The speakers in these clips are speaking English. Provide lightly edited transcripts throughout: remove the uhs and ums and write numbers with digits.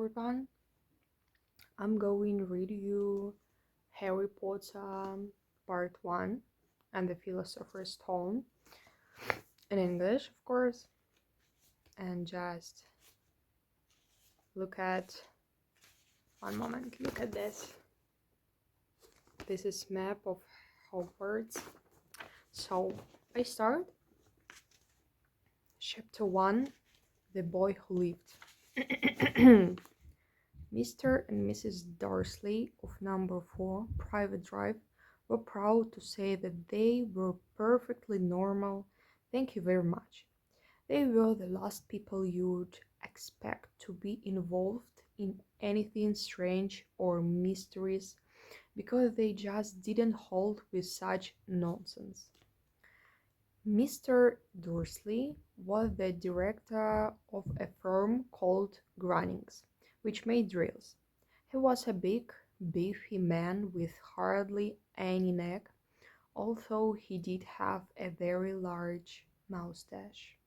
everyone. I'm going to read you Harry Potter Part 1 and the Philosopher's Stone in English, of course, and just look at this. This is map of Hogwarts. So I start. Chapter 1, The Boy Who Lived. Mr. and Mrs. Dursley of number 4 Private Drive were proud to say that they were perfectly normal. Thank you very much. They were the last people you'd expect to be involved in anything strange or mysterious because they just didn't hold with such nonsense. Mr. Dursley was the director of a firm called Grunnings, which made drills. He was a big, beefy man with hardly any neck, although he did have a very large moustache.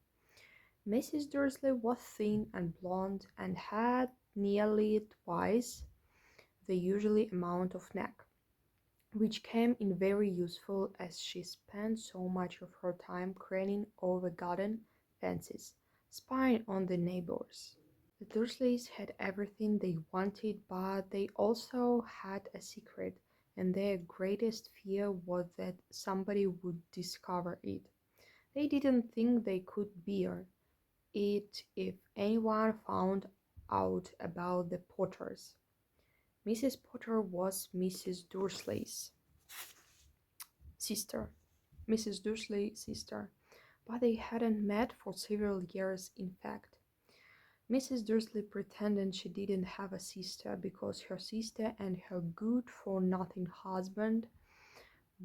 Mrs. Dursley was thin and blonde and had nearly twice the usual amount of neck, which came in very useful as she spent so much of her time craning over garden fences, spying on the neighbors. The Dursleys had everything they wanted, but they also had a secret, and their greatest fear was that somebody would discover it. They didn't think they could bear it if anyone found out about the Potters. Mrs. Potter was Mrs. Dursley's sister, but they hadn't met for several years, in fact. Mrs. Dursley pretended she didn't have a sister because her sister and her good-for-nothing husband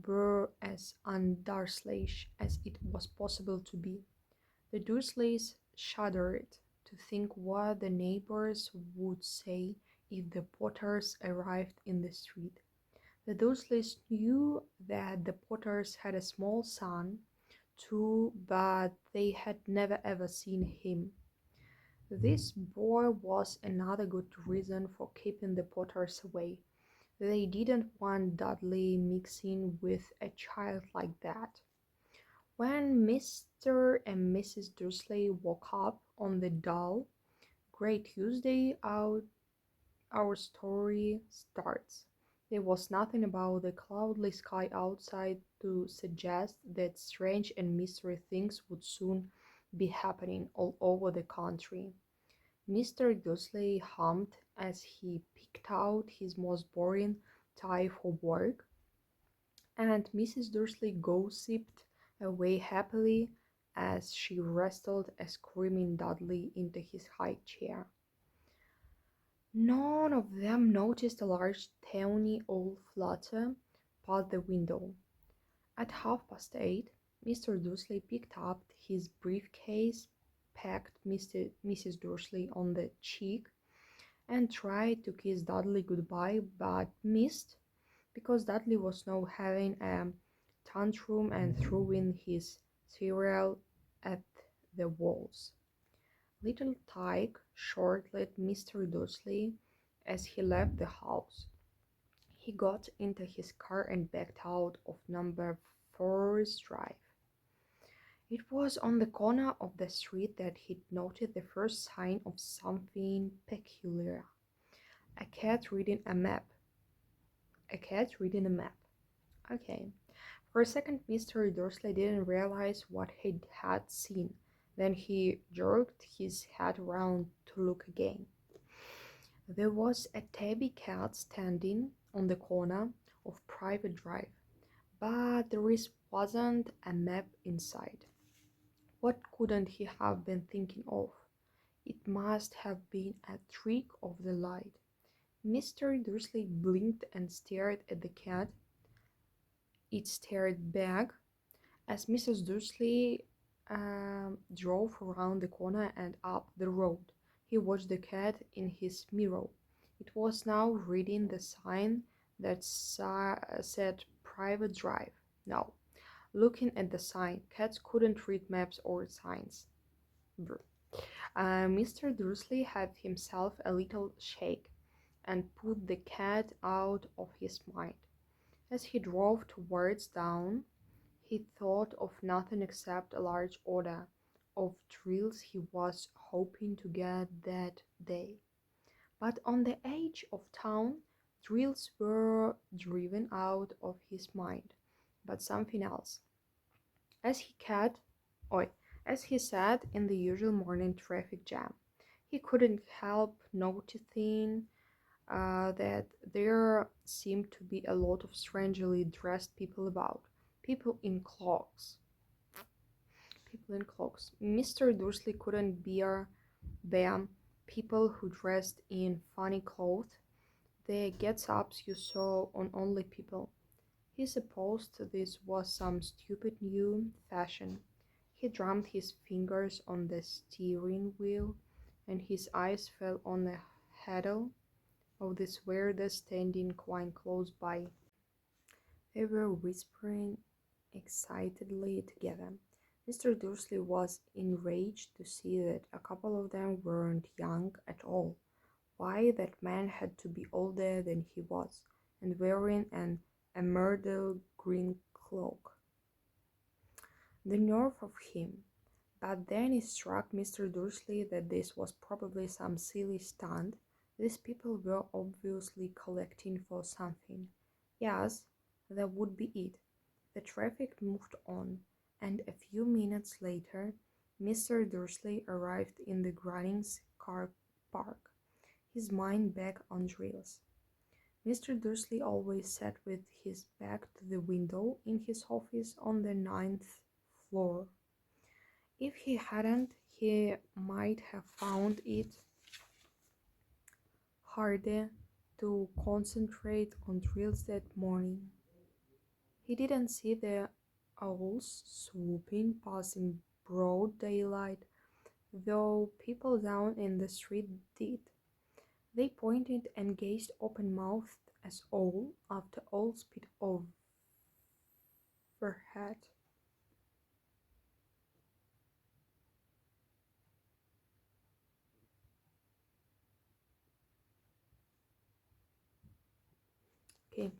were as un-Dursleyish as it was possible to be. The Dursleys shuddered to think what the neighbors would say if the Potters arrived in the street. The Dursleys knew that the Potters had a small son, too, but they had never ever seen him. This boy was another good reason for keeping the Potters away. They didn't want Dudley mixing with a child like that. When Mr. and Mrs. Dursley woke up on the dull, grey Tuesday, our story starts. There was nothing about the cloudless sky outside to suggest that strange and mysterious things would soon be happening all over the country. Mr. Dursley hummed as he picked out his most boring tie for work, and Mrs. Dursley gossiped away happily as she wrestled a screaming Dudley into his high chair. None of them noticed a large tawny old flutter past the window. At 8:30, Mr. Dursley picked up his briefcase, pecked Mrs. Dursley on the cheek, and tried to kiss Dudley goodbye, but missed, because Dudley was now having a tantrum and throwing his cereal at the walls. Little Tyke short-legged Mr. Dursley as he left the house. He got into his car and backed out of number 4's drive. It was on the corner of the street that he'd noted the first sign of something peculiar. A cat reading a map. Okay. For a second, Mr. Dursley didn't realize what he had seen. Then he jerked his head around to look again. There was a tabby cat standing on the corner of Private Drive, but there wasn't a map inside. What couldn't he have been thinking of? It must have been a trick of the light. Mr. Dursley blinked and stared at the cat. It stared back as Mrs. Dursley drove around the corner and up the road. He watched the cat in his mirror. It was now reading the sign that said Private Drive. Now, looking at the sign, cats couldn't read maps or signs. Mr. Dursley had himself a little shake and put the cat out of his mind. As he drove towards town, he thought of nothing except a large order of drills he was hoping to get that day. But on the edge of town, drills were driven out of his mind, but something else. As he cat, oi, as he sat in the usual morning traffic jam, he couldn't help noticing that there seemed to be a lot of strangely dressed people about. People in cloaks. People in cloaks. Mr. Dursley couldn't bear them. People who dressed in funny clothes, the get-ups you saw on only people. He supposed this was some stupid new fashion. He drummed his fingers on the steering wheel, and his eyes fell on the handle of this weirdest standing quite close by. They were whispering excitedly together. Mr. Dursley was enraged to see that a couple of them weren't young at all. Why that man had to be older than he was, and wearing an emerald green cloak. The nerve of him! But then it struck Mr. Dursley that this was probably some silly stunt. These people were obviously collecting for something. Yes, that would be it. The traffic moved on, and a few minutes later, Mr. Dursley arrived in the Grunnings car park, his mind back on drills. Mr. Dursley always sat with his back to the window in his office on the ninth floor. If he hadn't, he might have found it harder to concentrate on drills that morning. He didn't see the owls swooping past in broad daylight, though people down in the street did. They pointed and gazed open-mouthed as owl after owl sped overhead. Okay.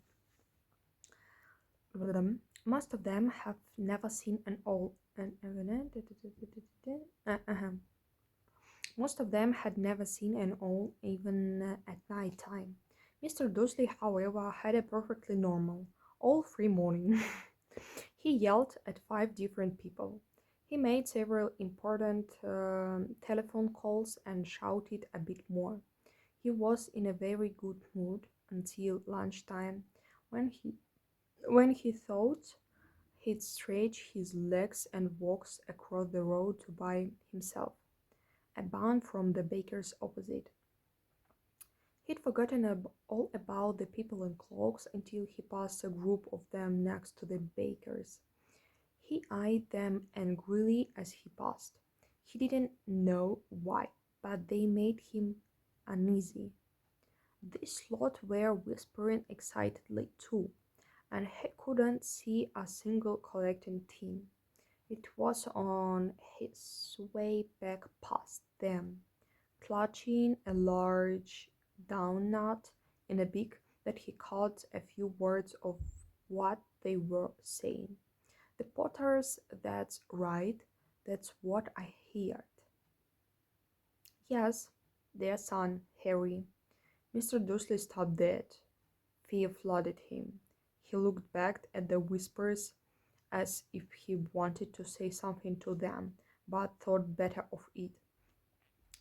Most of them have never seen an owl. Most of them had never seen an owl, even at night time. Mr. Dursley, however, had a perfectly normal, all-free morning. He yelled at 5 different people. He made several important telephone calls and shouted a bit more. He was in a very good mood until lunchtime, when he thought he'd stretch his legs and walk across the road to buy himself a bun from the baker's opposite. He'd forgotten all about the people in cloaks until he passed a group of them next to the baker's. He eyed them angrily as he passed. He didn't know why, but they made him uneasy. This lot were whispering excitedly too, and he couldn't see a single collecting tin. It was on his way back past them, clutching a large doughnut in a beak, that he caught a few words of what they were saying. The Potters, that's right, that's what I heard. Yes, their son, Harry. Mr. Dursley stopped dead. Fear flooded him. He looked back at the whispers as if he wanted to say something to them, but thought better of it.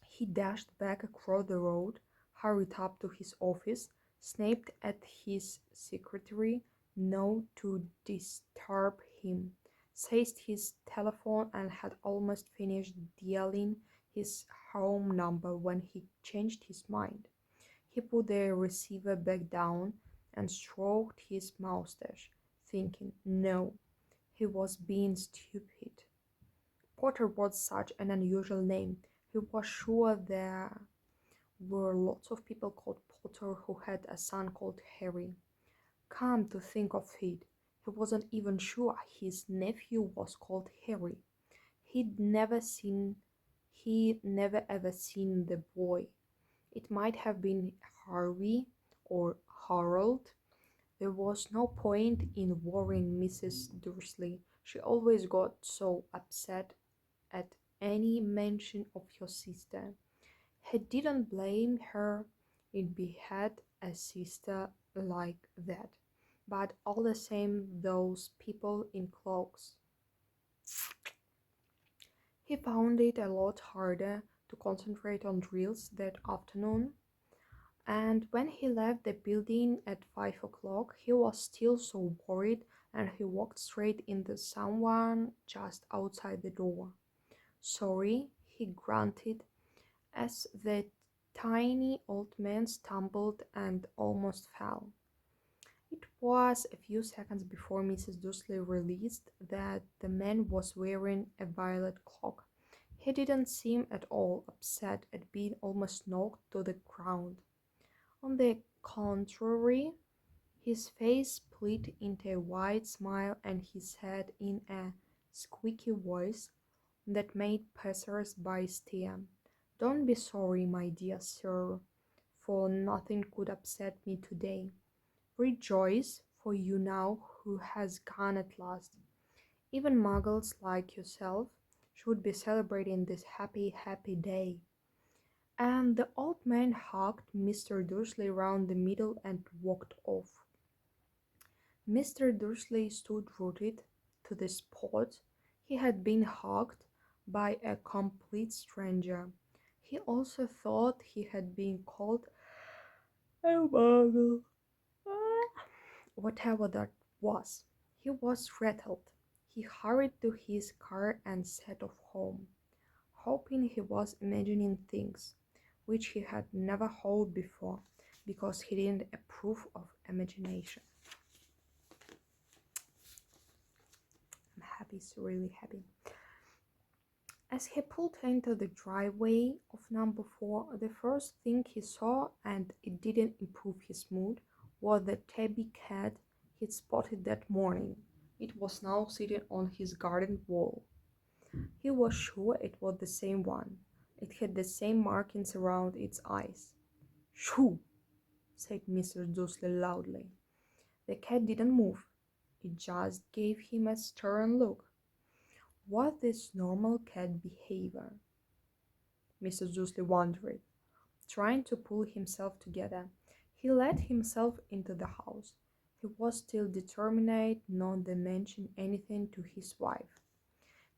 He dashed back across the road, hurried up to his office, snapped at his secretary not to disturb him, seized his telephone, and had almost finished dialing his home number when he changed his mind. He put the receiver back down and stroked his moustache, thinking, no, he was being stupid. Potter was such an unusual name. He was sure there were lots of people called Potter who had a son called Harry. Come to think of it, he wasn't even sure his nephew was called Harry. He'd never seen He'd never ever seen the boy. It might have been Harvey or Harold. There was no point in worrying Mrs. Dursley. She always got so upset at any mention of your sister. He didn't blame her if he had a sister like that. But all the same, those people in cloaks. He found it a lot harder to concentrate on drills that afternoon, and when he left the building at 5 o'clock, he was still so worried and he walked straight into someone just outside the door. Sorry, he grunted as the tiny old man stumbled and almost fell. It was a few seconds before Mrs. Dursley realized that the man was wearing a violet cloak. He didn't seem at all upset at being almost knocked to the ground. On the contrary, his face split into a wide smile and he said in a squeaky voice that made passers-by stare, "Don't be sorry, my dear sir, for nothing could upset me today. Rejoice, for you know who has gone at last. Even muggles like yourself should be celebrating this happy, happy day." And the old man hugged Mr. Dursley round the middle and walked off. Mr. Dursley stood rooted to the spot. He had been hugged by a complete stranger. He also thought he had been called a muggle. Whatever that was. He was rattled. He hurried to his car and set off home, hoping he was imagining things which he had never heard before, because he didn't approve of imagination. I'm happy, so really happy. As he pulled into the driveway of number 4, the first thing he saw, and it didn't improve his mood, was the tabby cat he'd spotted that morning. It was now sitting on his garden wall. He was sure it was the same one. It had the same markings around its eyes. "Shoo!" said Mr. Dursley loudly. The cat didn't move. It just gave him a stern look. Was this normal cat behavior? Mr. Dursley wondered, trying to pull himself together. He let himself into the house. He was still determined not to mention anything to his wife.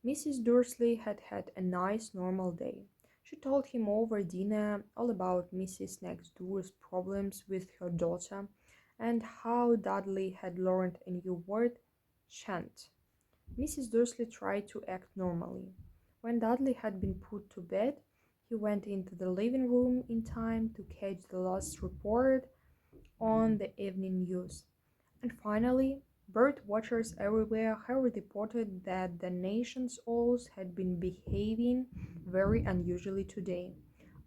Mrs. Dursley had had a nice normal day. She told him over dinner all about Mrs. Next Door's problems with her daughter and how Dudley had learned a new word, shan't. Mrs. Dursley tried to act normally. When Dudley had been put to bed, he went into the living room in time to catch the last report on the evening news. And finally, bird watchers everywhere have reported that the nation's owls had been behaving very unusually today.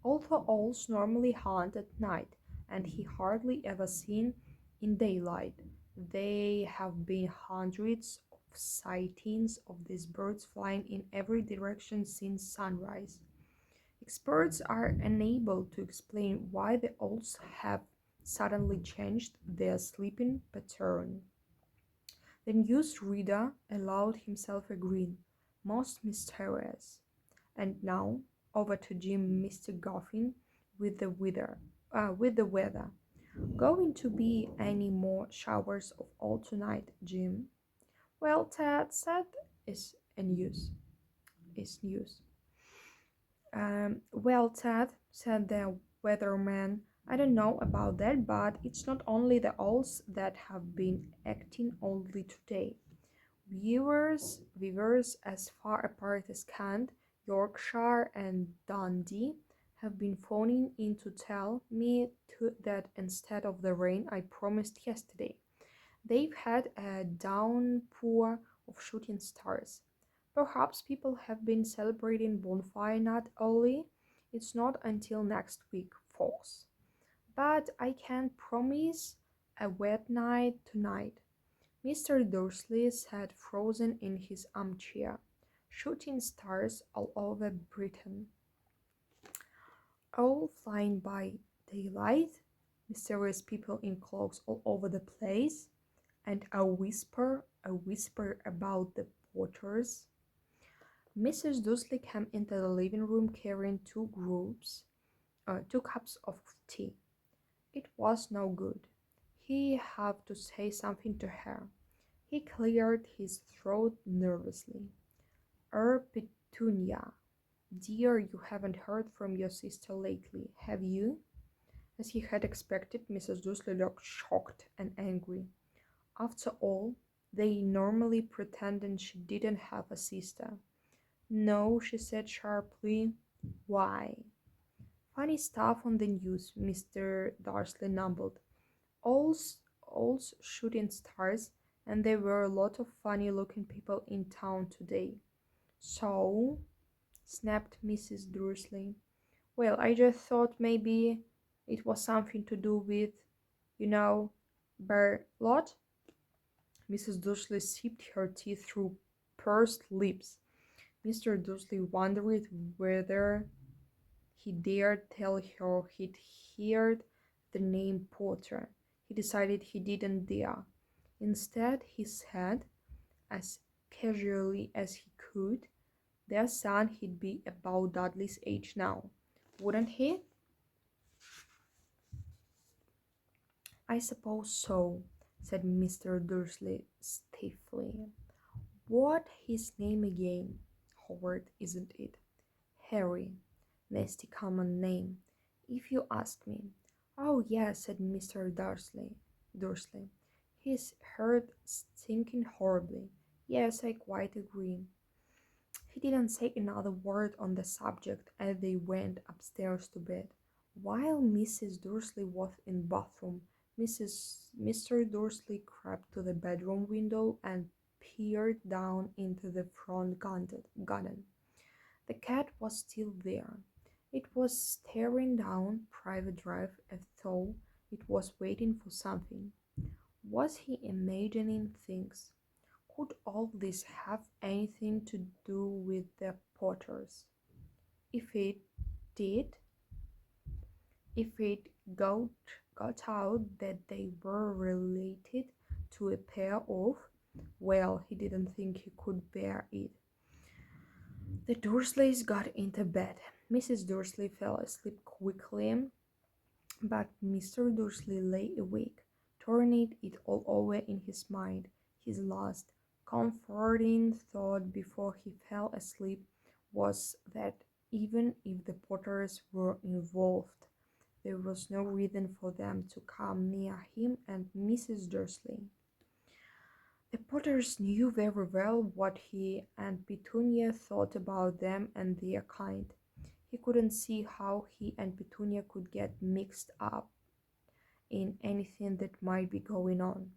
Although owls normally hunt at night, and he hardly ever seen in daylight, there have been hundreds of sightings of these birds flying in every direction since sunrise. Experts are unable to explain why the owls have suddenly changed their sleeping pattern. The newsreader allowed himself a grin, most mysterious. And now, over to Jim, Mr. Goffin, with the weather. Going to be any more showers of all tonight, Jim? Well, Ted said is news. Is news. Well, Ted, said the weatherman, I don't know about that, but it's not only the owls that have been acting oddly today. Weavers as far apart as Kent, Yorkshire, and Dundee have been phoning in to tell me that instead of the rain I promised yesterday, they've had a downpour of shooting stars. Perhaps people have been celebrating bonfire night early. It's not until next week, folks. But I can't promise a wet night tonight. Mr. Dursley sat frozen in his armchair. Shooting stars all over Britain. All flying by daylight, mysterious people in cloaks all over the place, and a whisper about the Potters. Mrs. Dursley came into the living room carrying two cups of tea. It was no good. He had to say something to her. He cleared his throat nervously. Petunia, dear, you haven't heard from your sister lately, have you? As he had expected, Mrs. Dursley looked shocked and angry. After all, they normally pretended she didn't have a sister. No, she said sharply. Why? Funny stuff on the news, Mr. Darcy mumbled. All's shooting stars, and there were a lot of funny-looking people in town today. So, snapped Mrs. Dursley. Well, I just thought maybe it was something to do with, you know, Lot. Mrs. Dursley sipped her tea through pursed lips. Mr. Dursley wondered whether he dared tell her he'd heard the name Potter. He decided he didn't dare. Instead, he said, as casually as he could, their son he'd be about Dudley's age now, wouldn't he? I suppose so, said Mr. Dursley stiffly. What his name again? Howard, isn't it? Harry. Nasty common name, if you ask me. Oh yes, said Mr. Dursley. His heart stinking horribly. Yes, I quite agree. He didn't say another word on the subject as they went upstairs to bed. While Mrs. Dursley was in the bathroom, Mr. Dursley crept to the bedroom window and peered down into the front garden. The cat was still there. It was staring down Private Drive as though it was waiting for something. Was he imagining things? Could all this have anything to do with the Potters? If it did, if it got out that they were related to a pair of, well, he didn't think he could bear it. The Dursleys got into bed. Mrs. Dursley fell asleep quickly, but Mr. Dursley lay awake, turning it all over in his mind. His last comforting thought before he fell asleep was that even if the Potters were involved, there was no reason for them to come near him and Mrs. Dursley. The Potters knew very well what he and Petunia thought about them and their kind. He couldn't see how he and Petunia could get mixed up in anything that might be going on.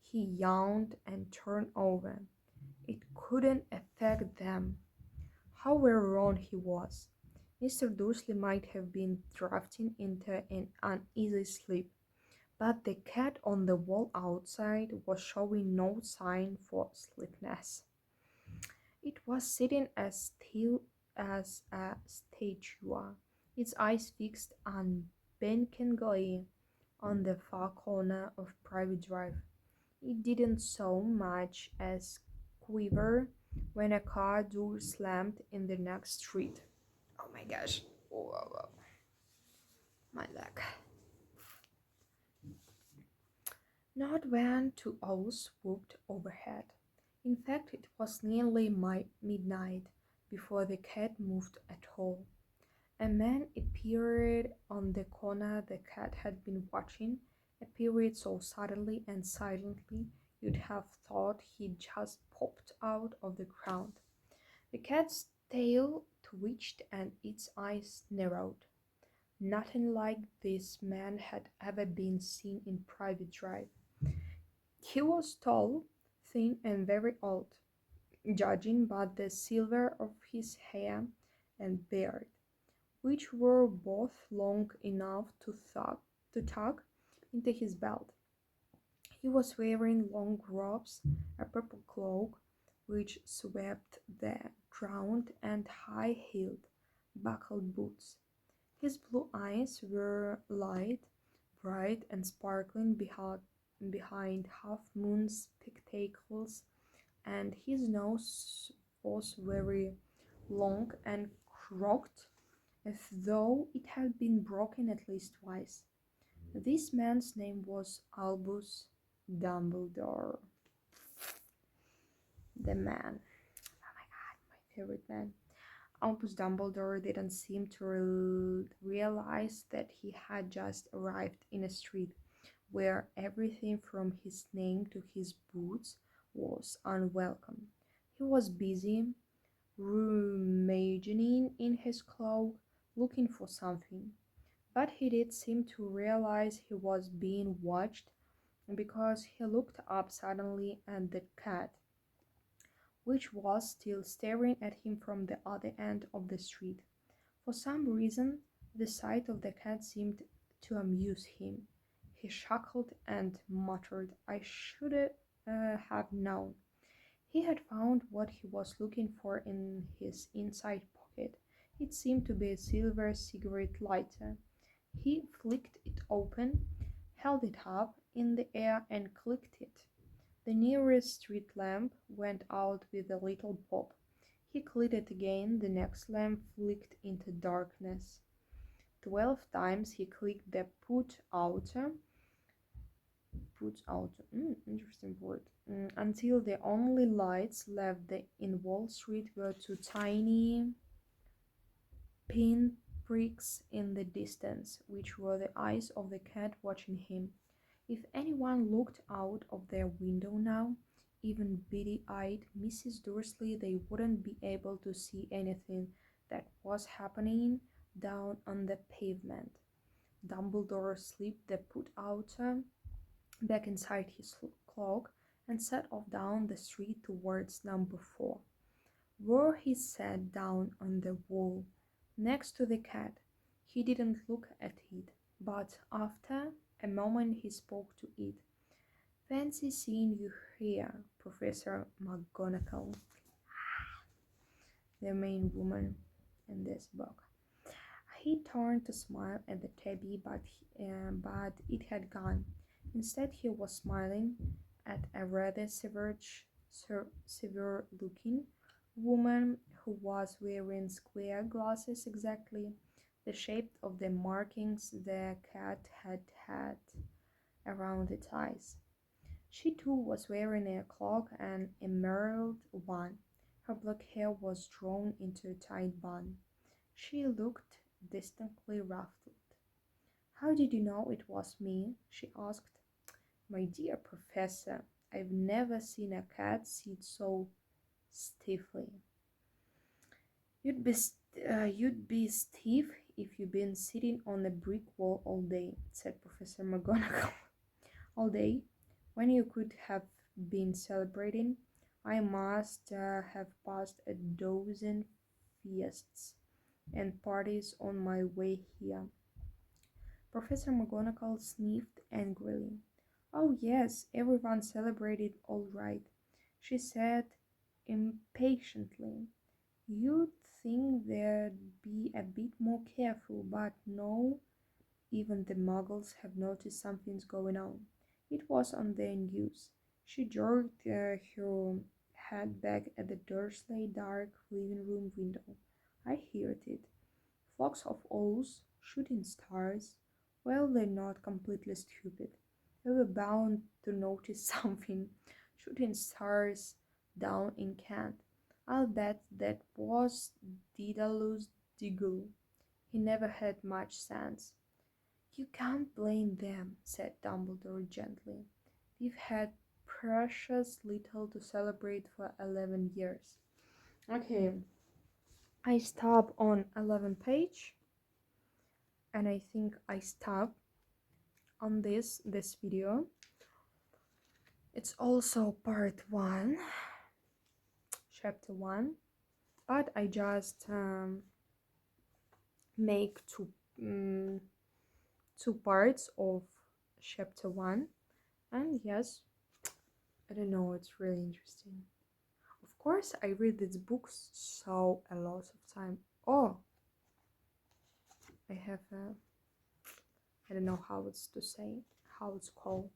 He yawned and turned over. It couldn't affect them. How very wrong he was. Mr. Dursley might have been drifting into an uneasy sleep, but the cat on the wall outside was showing no sign for sleepiness. It was sitting as still as a statue, its eyes fixed unblinkingly on the far corner of Private Drive. It didn't so much as quiver when a car door slammed in the next street. Oh my gosh. Whoa. My leg. Not when 2 owls swooped overhead. In fact, it was nearly midnight before the cat moved at all. A man appeared on the corner the cat had been watching, appeared so suddenly and silently you'd have thought he'd just popped out of the ground. The cat's tail twitched and its eyes narrowed. Nothing like this man had ever been seen in Private Drive. He was tall, thin, and very old, judging by the silver of his hair and beard, which were both long enough to tuck into his belt. He was wearing long robes, a purple cloak, which swept the ground, and high-heeled, buckled boots. His blue eyes were light, bright, and sparkling behind half-moon spectacles, and his nose was very long and crooked, as though it had been broken at least twice. This man's name was Albus Dumbledore. The man. Oh my god, my favorite man. Albus Dumbledore didn't seem to realize that he had just arrived in a street where everything from his name to his boots was unwelcome. He was busy rummaging in his cloak, looking for something. But he did seem to realize he was being watched because he looked up suddenly at the cat, which was still staring at him from the other end of the street. For some reason, the sight of the cat seemed to amuse him. He chuckled and muttered, "I should have known." He had found what he was looking for in his inside pocket. It seemed to be a silver cigarette lighter. He flicked it open, held it up in the air, and clicked it. The nearest street lamp went out with a little pop. He clicked it again. The next lamp flicked into darkness. 12 times he clicked the interesting word, until the only lights left in Wall Street were two tiny pinpricks in the distance, which were the eyes of the cat watching him. If anyone looked out of their window now, even beady-eyed Mrs. Dursley, they wouldn't be able to see anything that was happening down on the pavement. Dumbledore slipped the put-outer back inside his cloak and set off down the street towards number 4, where he sat down on the wall next to the cat. He didn't look at it, but after a moment he spoke to it. "Fancy seeing you here, Professor McGonagall," the main woman in this book. He turned to smile at the tabby, but it had gone. Instead, he was smiling at a rather severe-looking woman who was wearing square glasses exactly the shape of the markings the cat had had around its eyes. She too was wearing a cloak, an emerald one. Her black hair was drawn into a tight bun. She looked distinctly ruffled. "How did you know it was me?" she asked. "My dear Professor, I've never seen a cat sit so stiffly." You'd be stiff if you'd been sitting on a brick wall all day," said Professor McGonagall. "All day, when you could have been celebrating. I must have passed a dozen feasts and parties on my way here." Professor McGonagall sniffed angrily. "Oh yes, everyone celebrated all right," she said impatiently. "You'd think they'd be a bit more careful, but no, even the muggles have noticed something's going on. It was on the news." She jerked her head back at the Dursley dark living room window. "I heard it. Flocks of owls, shooting stars. Well, they're not completely stupid. They were bound to notice something. Shooting stars down in Kent. I'll bet that was Daedalus Diggle. He never had much sense." "You can't blame them," said Dumbledore gently. "They've had precious little to celebrate for 11 years. Okay, I stop on 11th page, and I think I stop on this video. It's also part 1, chapter 1, but I just make two parts of chapter 1, and yes, I don't know, it's really interesting. Of course, I read these books so a lot of time. Oh, I have a, I don't know how it's to say, how it's called,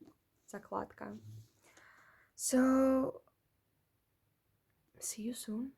закладка. So see you soon.